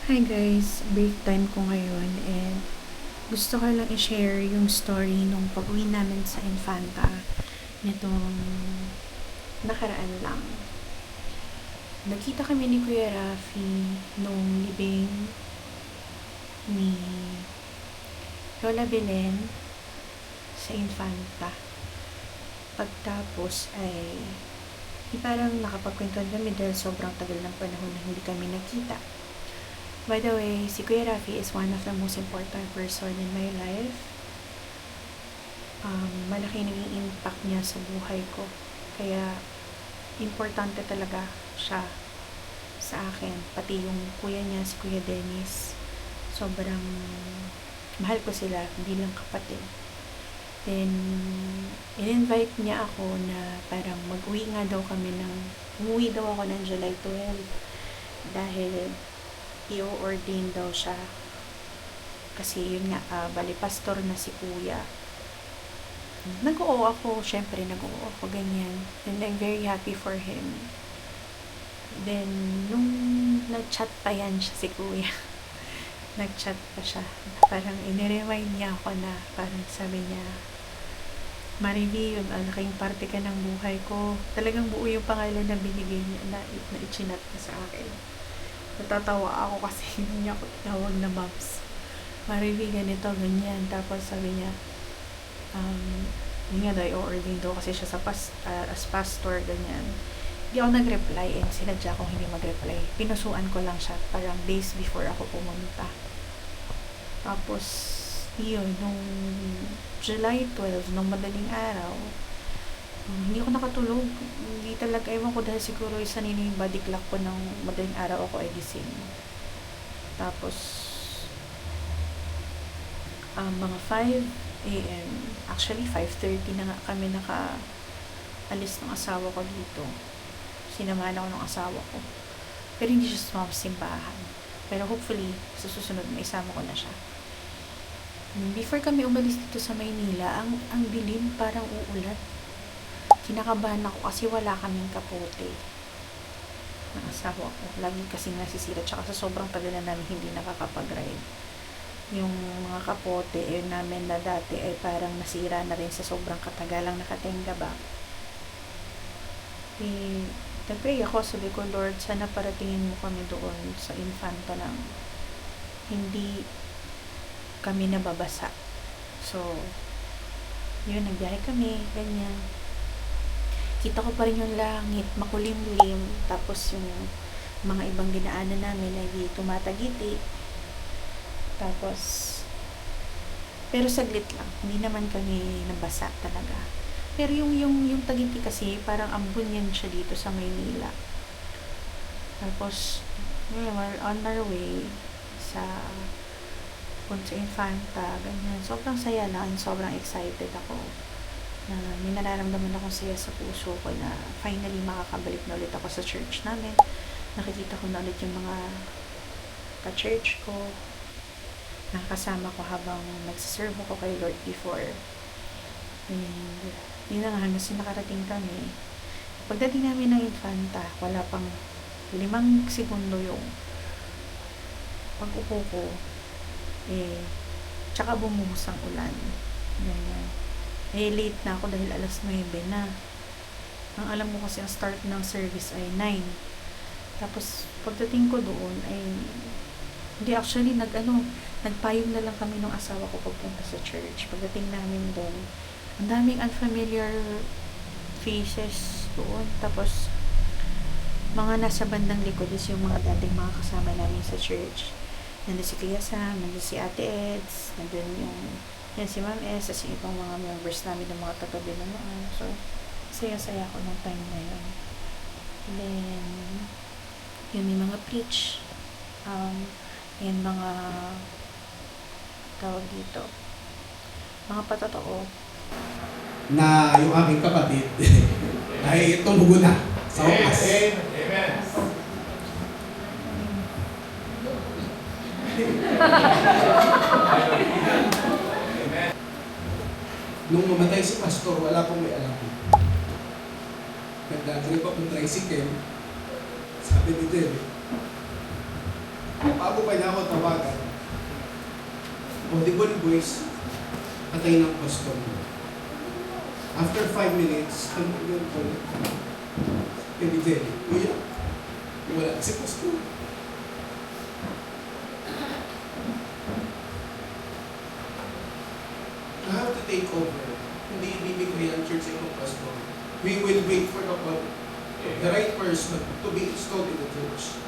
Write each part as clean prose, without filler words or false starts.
Hi guys, break time ko ngayon and gusto ko lang i-share yung story nung pag-uwi namin sa Infanta nitong nakaraan lang. Nagkita kami ni Kuya Rafi nung libing ni Lola Belen sa Infanta. Pagtapos ay parang nakapagkwentuhan kami dahil sobrang tagal ng panahon na hindi kami nagkita. By the way, si Kuya Rafi is one of the most important person in my life. Malaki naging impact niya sa buhay ko. Kaya, importante talaga siya sa akin. Pati yung kuya niya, si Kuya Dennis. Sobrang mahal ko sila, hindi lang kapatid. Then, in-invite niya ako na parang umuwi daw ako ng July 12. Dahil, i-ordain daw siya kasi yun nga, bali pastor na si kuya. Nag-oo ako, syempre nag-oo ako ganyan, and I'm very happy for him. Then nung nag-chat pa yan siya si kuya nag-chat pa siya, parang iniremind niya ako na parang sabi niya, Marivi, yung laking parte ka ng buhay ko. Talagang buo yung pangalan na binigay niya, na i-chinat niya sa akin. Natatawa ako kasi hindi niya ako tinawag na Mams. Marivi, ganito, ganyan. Tapos sabi niya, yun nga daw, i-ordain daw kasi siya as pastor, ganyan. Hindi ako nag-reply and sinadya akong hindi mag-reply. Pinusuan ko lang siya, parang days before ako pumunta. Tapos, yun, nung July 12, nung madaling araw, hindi ako nakatulog. Hindi talaga, ewan ko dahil siguro isa nila yung body clock ko ng madaling araw ako ay gising. Tapos, mga 5 a.m. Actually, 5:30 na nga kami naka-alis ng asawa ko dito. Sinamahan ako ng asawa ko. Pero hindi siya sumama sa simbahan. Pero hopefully, sa susunod, maisama ko na siya. Before kami umalis dito sa Maynila, ang dilim, parang uulan. Kinakabahan ako kasi wala kaming kapote ng asawa ko. Lagi kasing nasisira. Tsaka sa sobrang tagal na namin hindi nakakapag-ride. Yung mga kapote namin na dati ay parang nasira na rin sa sobrang katagalang nakatenga ba. Nag-pray ako, sabi ko, Lord, sana paratingin mo kami doon sa Infanta ng hindi kami nababasa. So, yun, nagbiyahe kami, ganyan. Kita ko pa rin yung langit, makulimlim, tapos yung mga ibang dinaanan namin ay tumatagiti. Tapos, pero saglit lang, hindi naman kami nabasa talaga. Pero yung Tagiti kasi, parang ambon yan siya dito sa Maynila. Tapos, we're on our way sa Punta Infanta, ganyan. Sobrang saya lang, sobrang excited ako na may nararamdaman akong saya sa puso ko na finally makakabalik na ulit ako sa church namin. Nakikita ko na ulit yung mga ka-church ko, nakakasama ko habang nagsiserve ako kay Lord before. And yun na nga, hanggang nakarating kami. Pagdating namin ng Infanta, wala pang 5 segundo yung pag-upo ko, tsaka bumuhos ang ulan. Ganyan. Late na ako dahil alas 9 na. Ang alam ko kasi ang start ng service ay 9. Tapos, pagdating ko doon ay hindi, actually, nagpayong na lang kami ng asawa ko pagpunta sa church. Pagdating namin doon, ang daming unfamiliar faces doon. Tapos, mga nasa bandang likod is yung mga dating mga kasama namin sa church. Nandun si Kuya Sam, nandun si Ate Eds, nandun yan si Ma'am S, as yung ibang mga members namin ng mga taga naman. So, saya-saya ako ng time na yun. Then, yun, may mga preach. Yan mga tawag dito. Mga patotoo. Na yung aking kapatid ay tumugo na sa wakas. Amen. Nung mamatay si pastor, wala pong may alam. Nagdadrive ako ng tricycle. Sabi ni Jerry, Bago pa niya ako tawagan, audible voice, patay ng pastor mo. After 5 minutes, ano yun po? Hindi din. Kuya, wala si pastor. I have to take over. Hindi ibibigay ang church sa ibang pastor. We will wait for the right person to be installed in the church.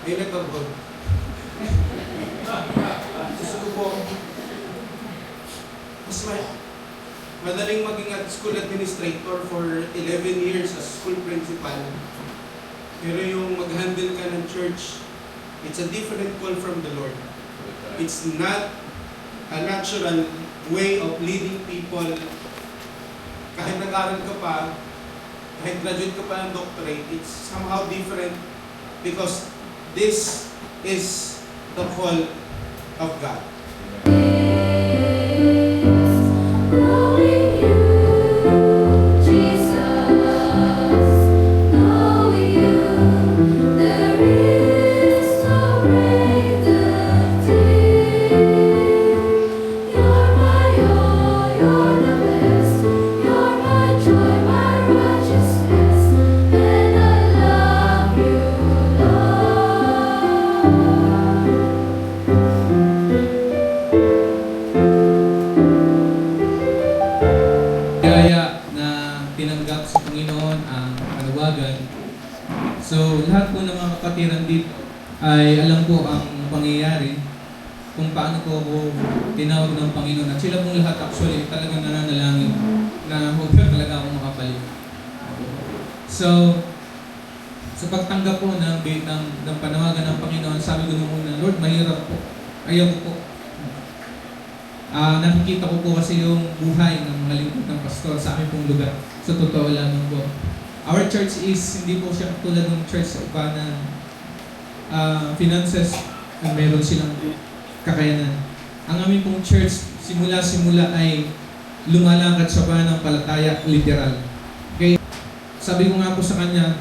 Ay, nagkabog. Gusto ko po, mas madaling maging school administrator for 11 years as school principal. Pero yung mag-handle ka ng church, it's a different call from the Lord. It's not a natural way of leading people. Kahit nag-aral ka pa, kahit graduate ka pa ng doctorate, it's somehow different because this is the call of God. Kaya na tinanggap sa Panginoon ang panawagan. So, lahat po ng mga kapatiran dito ay alam po ang pangyayari kung paano po ako tinawag ng Panginoon. At sila pong lahat actually talagang nananalangin na huwag na talaga akong makapalik. So, sa pagtanggap po ng panawagan ng Panginoon, sabi ko nung una, Lord, mahirap po. Ayaw ko po. Nakikita ko po kasi yung buhay ng mga lingkod ng pastor sa aming pong lugar. Sa totoo lamang po. Our church is, hindi po siya tulad ng church sa iba na finances na meron silang kakayanan. Ang aming pong church, simula-simula ay lumalakad sa pananampalataya literal. Okay? Sabi ko nga po sa kanya,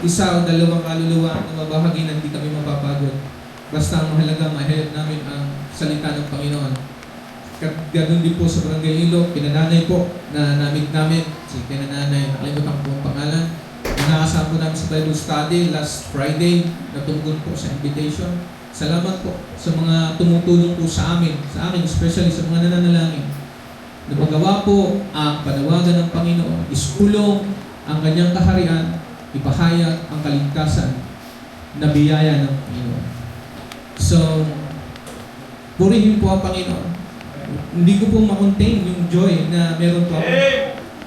isa o dalawang kaluluwa na mabahaginan, hindi kami mapapagod. Basta ang mahalaga, mahirap namin ang salita ng Panginoon. Ganoon din po sa Barangay Ilog, pinananay po na namit namin, si pinananay, nakalimutan po ang pangalan. Nakasama po namin sa Bible study last Friday, natungkol po sa invitation. Salamat po sa mga tumutulong po sa amin, especially sa mga nananalangin. Na magawa po ang panawagan ng Panginoon, iskulong ang kanyang kaharian, ipahayag ang kaligtasan na biyaya ng Panginoon. So, purihin po ang Panginoon. Hindi ko po ma-contain yung joy na meron po ako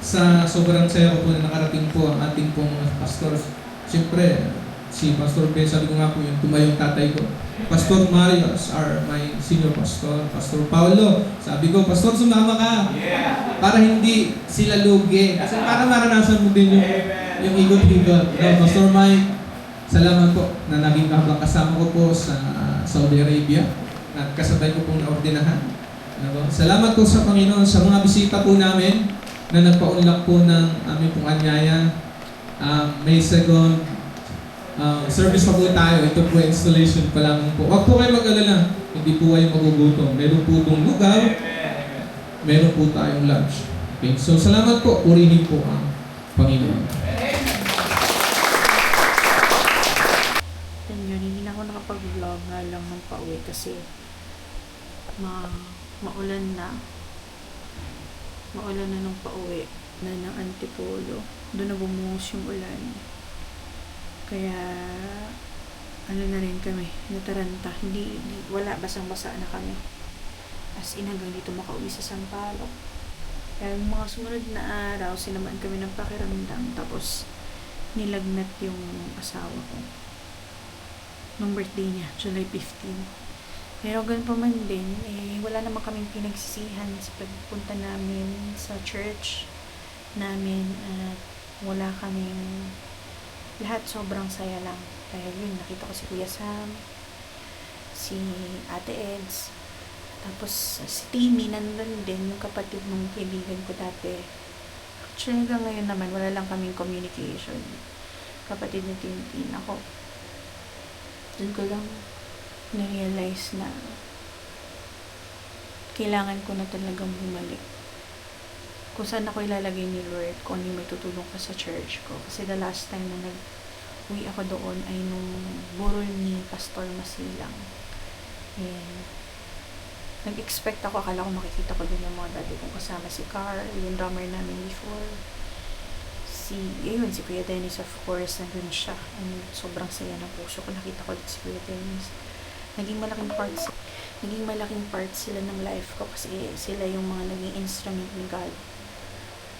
sa sobrang saya ko po na nakarating po ang ating pong pastor. Siyempre, si Pastor Ben, sabi ko nga po yung tumayong tatay ko. Pastor Marios are my senior pastor. Pastor Paulo, sabi ko, Pastor, sumama ka. Para hindi sila lugi. Kasi para maranasan mo din yung igot-igot. No, Pastor Mike, salamat po na naging kasama ko po sa Saudi Arabia. At kasabay ko pong naordinahan. Salamat po sa Panginoon sa mga bisita po namin na nagpaunlak po ng aming pong anyaya. May second service pa po tayo. Ito po installation pa lang po. Huwag po kayo mag-alala. Hindi po kayo magugutom. Meron po itong lugaw. Meron po tayong lunch. Okay. So salamat po. Purihin po ang Panginoon. Yun, hindi na ako nakapag-vlog nga lang ng pauwi kasi maulan na nung pauwi na ng Antipolo. Doon na bumuhos yung ulan. Kaya ano na rin kami, nataranta. Wala, basang-basa na kami. As in, hanggang dito makauwi sa Sampaloc. Kaya yung mga sumunod na araw, sinamaan kami ng pakiramdam. Tapos, nilagnat yung asawa ko. Nung birthday niya, July 15. Pero ganun pa man din, wala naman kaming pinagsisihan sa pagpunta namin sa church namin at wala kaming lahat, sobrang saya lang. Dahil yun, nakita ko si Kuya Sam, si Ate Eds, tapos si Timmy nandun din, yung kapatid ng kaibigan ko dati. Actually, hanggang ngayon naman, wala lang kaming communication. Kapatid ni Tintin, ako. doon ko lang na-realize na kailangan ko na talagang bumalik. Kung saan ako ilalagay ni Lord, kung ano yung may tutulong ka sa church ko. Kasi the last time na nag-uwi ako doon ay nung burol ni Pastor Masilang. And nag-expect ako, akala ko makikita ko doon yung mga dati kong kasama, si Carl, yung drummer namin before. Si Kuya Dennis, of course, nandun siya. And sobrang saya ng puso ko, nakita ko si Kuya Dennis. Naging malaking part sila ng life ko kasi sila yung mga naging instrument ni God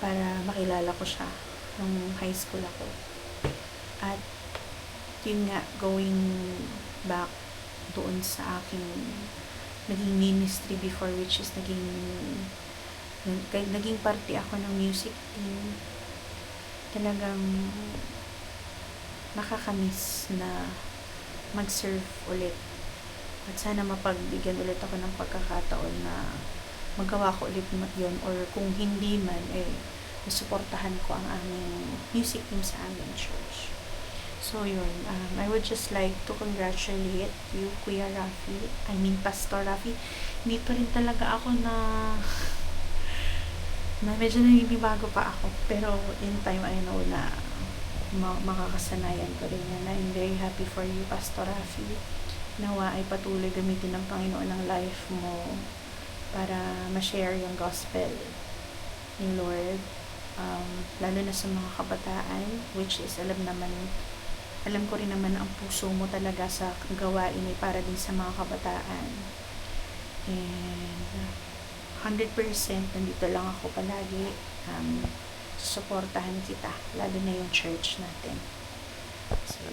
para makilala ko siya nung high school ako. At yun nga, going back doon sa aking naging ministry before, which is naging parte ako ng music team. Talagang nakakamiss na mag-serve ulit. At sana mapagbigyan ulit ako ng pagkakataon na magawa ko ulit yun, or kung hindi man, nasuportahan ko ang aming music team sa aming church. So yun, I would just like to congratulate you, Kuya Rafi, Pastor Rafi. Hindi pa rin talaga ako na medyo naninibago pa ako, pero in time I know na makakasanayan ko rin yan. I'm very happy for you, Pastor Rafi. Nawa ay patuloy gamitin ng Panginoon ng life mo para ma-share yung gospel ni Lord, lalo na sa mga kabataan, which is alam ko rin naman ang puso mo talaga sa gawain ay para din sa mga kabataan. And 100% nandito lang ako palagi, susuportahan kita, lalo na yung church natin. So,